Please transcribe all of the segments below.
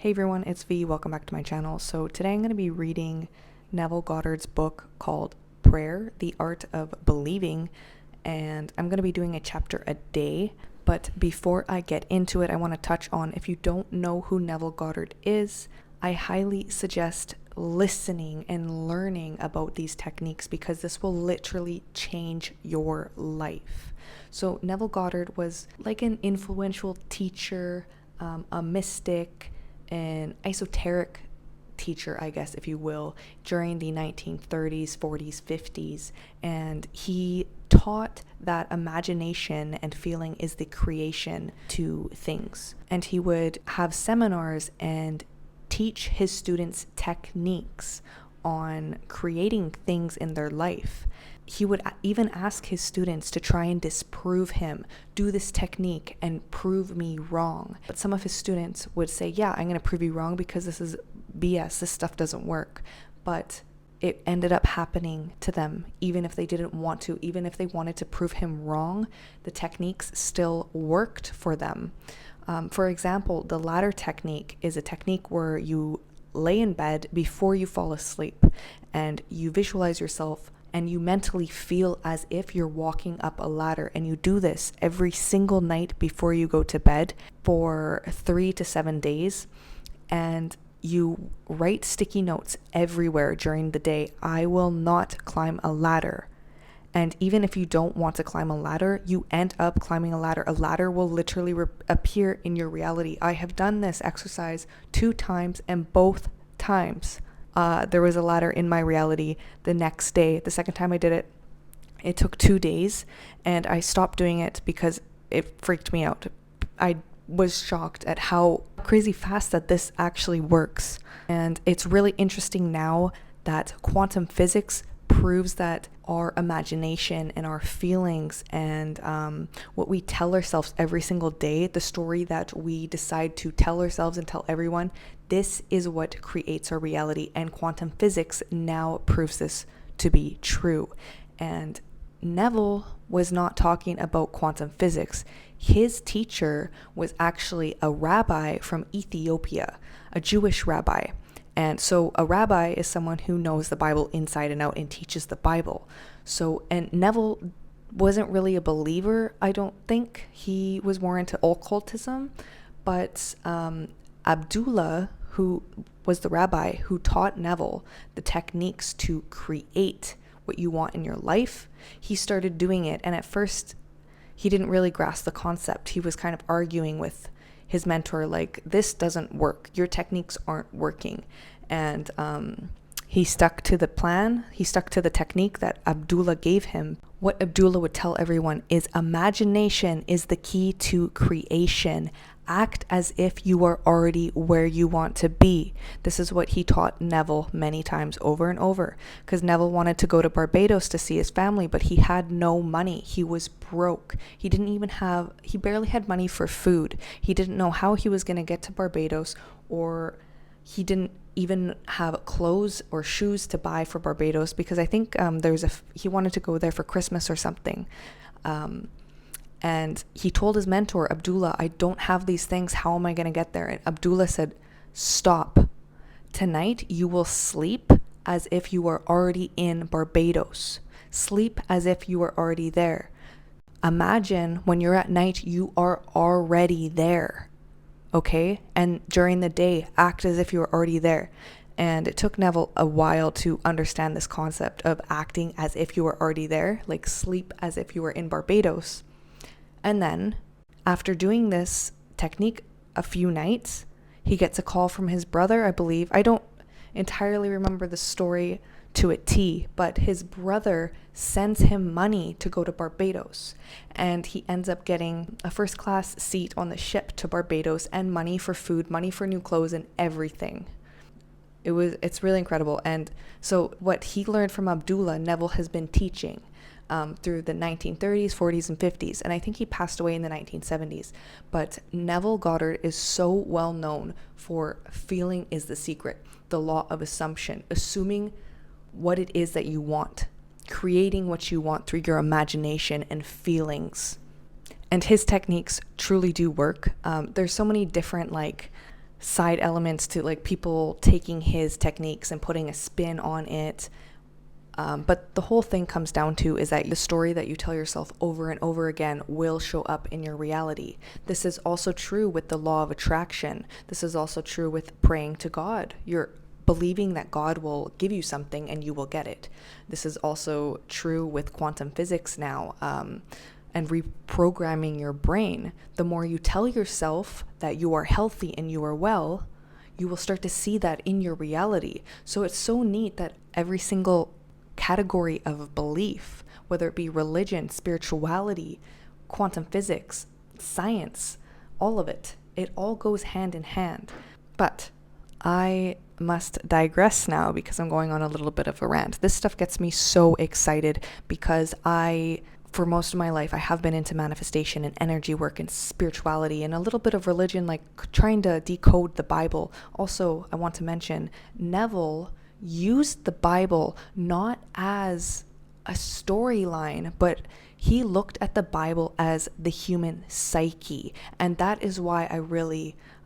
Hey everyone, it's V. Welcome back to my channel. So today I'm going to be reading Neville Goddard's book called Prayer, the Art of Believing, and I'm going to be doing a chapter a day. But before I get into it, I want to touch on, if you don't know who Neville Goddard is, I highly suggest listening and learning about these techniques because this will literally change your life. So Neville Goddard was like an influential teacher, a mystic, an esoteric teacher, I guess, if you will, during the 1930s, 40s, 50s. And he taught that imagination and feeling is the creation to things. And he would have seminars and teach his students techniques on creating things in their life. He would even ask his students to try and disprove him, do this technique and prove me wrong. But some of his students would say, yeah, I'm going to prove you wrong because this is BS, this stuff doesn't work. But it ended up happening to them, even if they didn't want to, even if they wanted to prove him wrong, the techniques still worked for them. For example, the ladder technique is a technique where you lay in bed before you fall asleep and you visualize yourself and you mentally feel as if you're walking up a ladder, and you do this every single night before you go to bed for 3 to 7 days, and you write sticky notes everywhere during the day. I will not climb a ladder. And even if you don't want to climb a ladder, you end up climbing a ladder. A ladder will literally appear in your reality. I have done this exercise 2 times, and both times there was a ladder in my reality the next day. The second time I did it, it took 2 days, and I stopped doing it because it freaked me out. I was shocked at how crazy fast that this actually works. And it's really interesting now that quantum physics proves that our imagination and our feelings and what we tell ourselves every single day, the story that we decide to tell ourselves and tell everyone, this is what creates our reality. And quantum physics now proves this to be true. And Neville was not talking about quantum physics. His teacher was actually a rabbi from Ethiopia, a Jewish rabbi. And so a rabbi is someone who knows the Bible inside and out and teaches the Bible. So, and Neville wasn't really a believer, I don't think. He was more into occultism. But Abdullah, who was the rabbi who taught Neville the techniques to create what you want in your life, he started doing it. And at first, he didn't really grasp the concept. He was kind of arguing with his mentor, like, this doesn't work. Your techniques aren't working. And he stuck to the plan. He stuck to the technique that Abdullah gave him. What Abdullah would tell everyone is imagination is the key to creation. Act as if you are already where you want to be. This is what he taught Neville many times over and over, because Neville wanted to go to Barbados to see his family, but he had no money. He was broke. He barely had money for food. He didn't know how he was going to get to Barbados, or he didn't even have clothes or shoes to buy for Barbados, because I think he wanted to go there for Christmas or something. And he told his mentor, Abdullah, I don't have these things. How am I going to get there? And Abdullah said, stop. Tonight you will sleep as if you are already in Barbados. Sleep as if you are already there. Imagine when you're at night, you are already there. Okay? And during the day, act as if you are already there. And it took Neville a while to understand this concept of acting as if you were already there, like sleep as if you were in Barbados. And then, after doing this technique a few nights, he gets a call from his brother, I believe. I don't entirely remember the story to a T, but his brother sends him money to go to Barbados. And he ends up getting a first-class seat on the ship to Barbados and money for food, money for new clothes, and everything. It's really incredible. And so what he learned from Abdullah, Neville has been teaching through the 1930s, 40s, and 50s. And I think he passed away in the 1970s. But Neville Goddard is so well known for feeling is the secret, the law of assumption, assuming what it is that you want, creating what you want through your imagination and feelings. And his techniques truly do work. There's so many different side elements to like people taking his techniques and putting a spin on it. But the whole thing comes down to is that the story that you tell yourself over and over again will show up in your reality. This is also true with the law of attraction. This is also true with praying to God. You're believing that God will give you something and you will get it. This is also true with quantum physics now, and reprogramming your brain. The more you tell yourself that you are healthy and you are well, you will start to see that in your reality. So it's so neat that every single category of belief, whether it be religion, spirituality, quantum physics, science, all of it, it all goes hand in hand. But I must digress now because I'm going on a little bit of a rant. This stuff gets me so excited because for most of my life, I have been into manifestation and energy work and spirituality and a little bit of religion, like trying to decode the Bible. Also, I want to mention Neville used the Bible not as a storyline, but he looked at the Bible as the human psyche. And that is why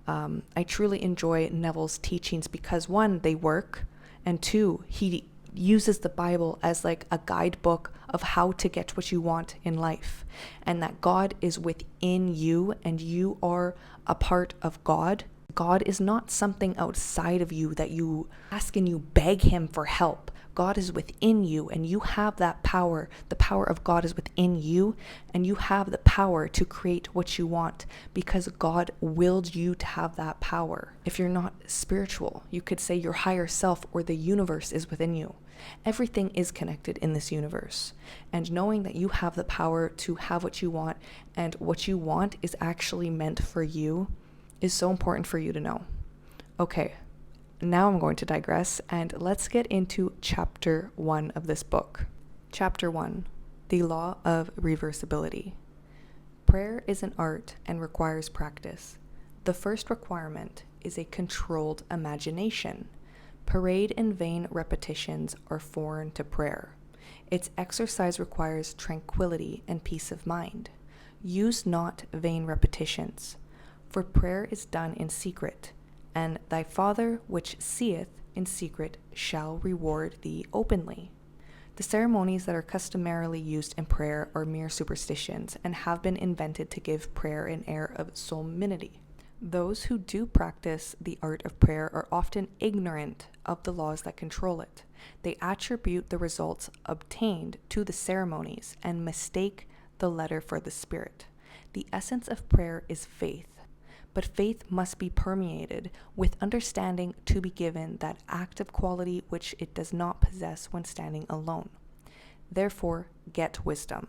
I truly enjoy Neville's teachings, because one, they work, and two, he uses the Bible as like a guidebook of how to get what you want in life, and that God is within you and you are a part of God. God is not something outside of you that you ask and you beg him for help. God is within you and you have that power. The power of God is within you and you have the power to create what you want because God willed you to have that power. If you're not spiritual, you could say your higher self or the universe is within you. Everything is connected in this universe. And knowing that you have the power to have what you want and what you want is actually meant for you is so important for you to know. Okay, now I'm going to digress and let's get into chapter 1 of this book. Chapter 1, the Law of Reversibility. Prayer is an art and requires practice. The first requirement is a controlled imagination. Parade and vain repetitions are foreign to prayer. Its exercise requires tranquility and peace of mind. Use not vain repetitions. For prayer is done in secret, and thy Father which seeth in secret shall reward thee openly. The ceremonies that are customarily used in prayer are mere superstitions and have been invented to give prayer an air of solemnity. Those who do practice the art of prayer are often ignorant of the laws that control it. They attribute the results obtained to the ceremonies and mistake the letter for the spirit. The essence of prayer is faith. But faith must be permeated with understanding to be given that active quality which it does not possess when standing alone. Therefore, get wisdom,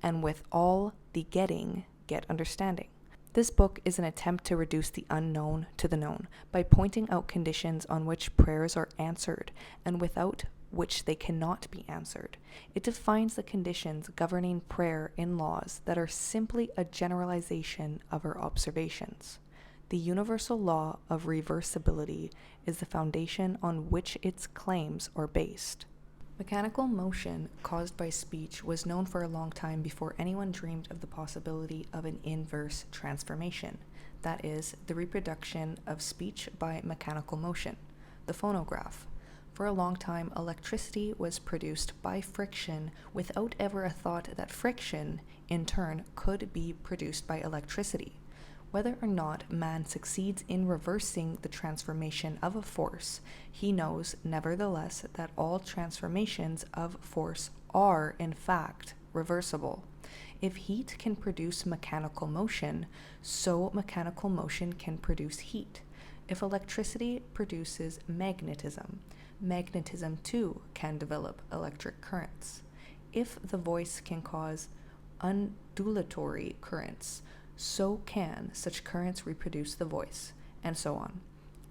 and with all the getting, get understanding. This book is an attempt to reduce the unknown to the known by pointing out conditions on which prayers are answered and without which they cannot be answered. It defines the conditions governing prayer in laws that are simply a generalization of our observations. The universal law of reversibility is the foundation on which its claims are based. Mechanical motion caused by speech was known for a long time before anyone dreamed of the possibility of an inverse transformation, that is, the reproduction of speech by mechanical motion, the phonograph. For a long time, electricity was produced by friction without ever a thought that friction, in turn, could be produced by electricity. Whether or not man succeeds in reversing the transformation of a force, he knows, nevertheless, that all transformations of force are, in fact, reversible. If heat can produce mechanical motion, so mechanical motion can produce heat. If electricity produces magnetism, magnetism too can develop electric currents. If the voice can cause undulatory currents, so can such currents reproduce the voice, and so on.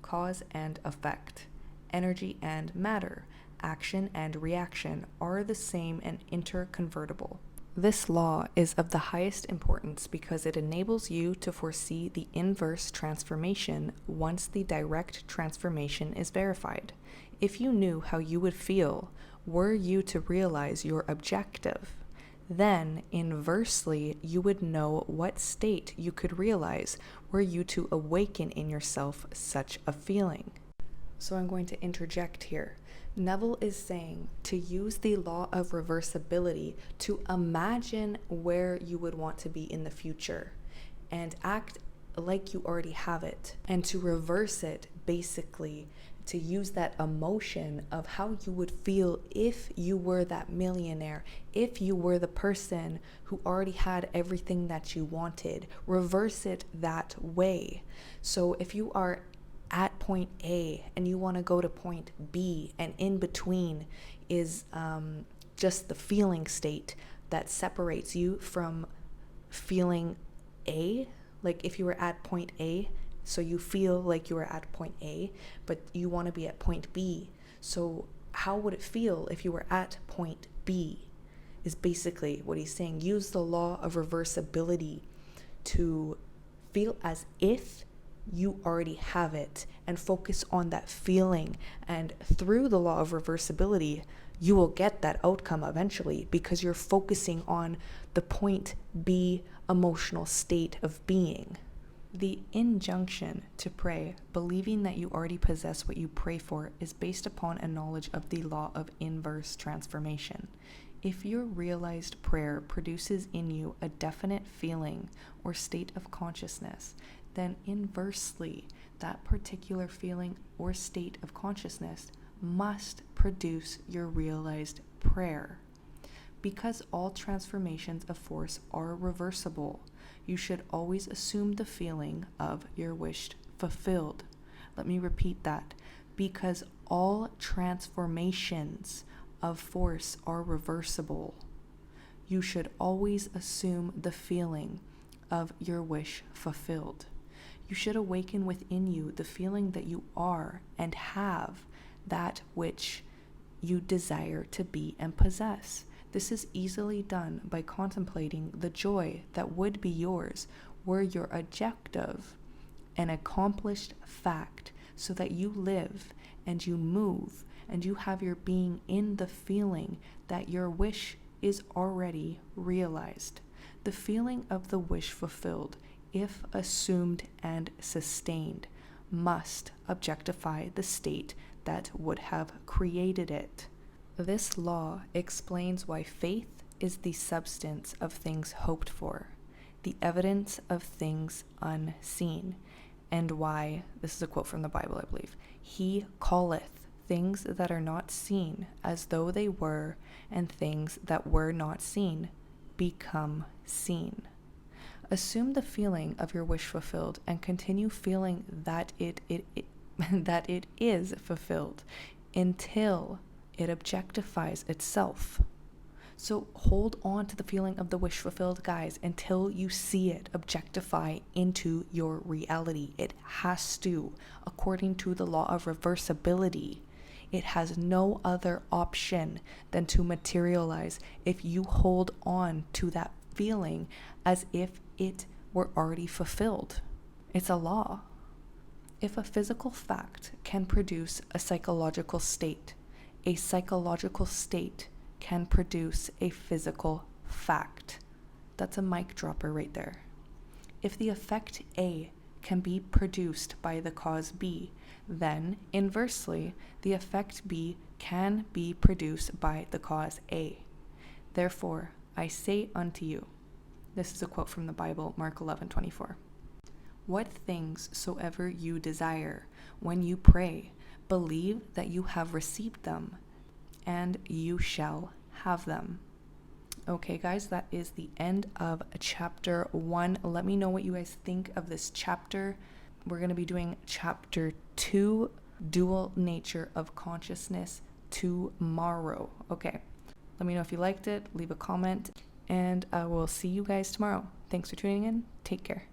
Cause and effect, energy and matter, action and reaction are the same and interconvertible. This law is of the highest importance because it enables you to foresee the inverse transformation once the direct transformation is verified. If you knew how you would feel were you to realize your objective, Then, inversely, you would know what state you could realize were you to awaken in yourself such a feeling. So I'm going to interject here. Neville is saying to use the law of reversibility to imagine where you would want to be in the future and act like you already have it, and to reverse it, basically to use that emotion of how you would feel if you were that millionaire, if you were the person who already had everything that you wanted. Reverse it that way. So if you are at point A and you want to go to point B, and in between is just the feeling state that separates you from feeling A, like if you were at point A, so you feel like you were at point A, but you want to be at point B. So how would it feel if you were at point B is basically what he's saying. Use the law of reversibility to feel as if you already have it and focus on that feeling. And through the law of reversibility, you will get that outcome eventually because you're focusing on the point B emotional state of being. The injunction to pray, believing that you already possess what you pray for, is based upon a knowledge of the law of inverse transformation. If your realized prayer produces in you a definite feeling or state of consciousness, then inversely, that particular feeling or state of consciousness must produce your realized prayer. Because all transformations of force are reversible, you should always assume the feeling of your wish fulfilled. Let me repeat that. Because all transformations of force are reversible, you should always assume the feeling of your wish fulfilled. You should awaken within you the feeling that you are and have that which you desire to be and possess. This is easily done by contemplating the joy that would be yours were your objective an accomplished fact, so that you live and you move and you have your being in the feeling that your wish is already realized. The feeling of the wish fulfilled, if assumed and sustained, must objectify the state that would have created it. This law explains why faith is the substance of things hoped for, the evidence of things unseen, and why, this is a quote from the Bible, I believe, he calleth things that are not seen as though they were, and things that were not seen become seen. Assume the feeling of your wish fulfilled and continue feeling that it is fulfilled until it objectifies itself. So hold on to the feeling of the wish fulfilled, guys, until you see it objectify into your reality. It has to, according to the law of reversibility. It has no other option than to materialize if you hold on to that feeling as if it were already fulfilled. It's a law. If a physical fact can produce a psychological state can produce a physical fact. That's a mic dropper right there. If the effect A can be produced by the cause B, then inversely, the effect B can be produced by the cause A. Therefore, I say unto you, this is a quote from the Bible, Mark 11:24. What things soever you desire, when you pray, believe that you have received them, and you shall have them. Okay, guys, that is the end of chapter 1. Let me know what you guys think of this chapter. We're going to be doing chapter 2, dual nature of consciousness, tomorrow. Okay, let me know if you liked it. Leave a comment, and I will see you guys tomorrow. Thanks for tuning in. Take care.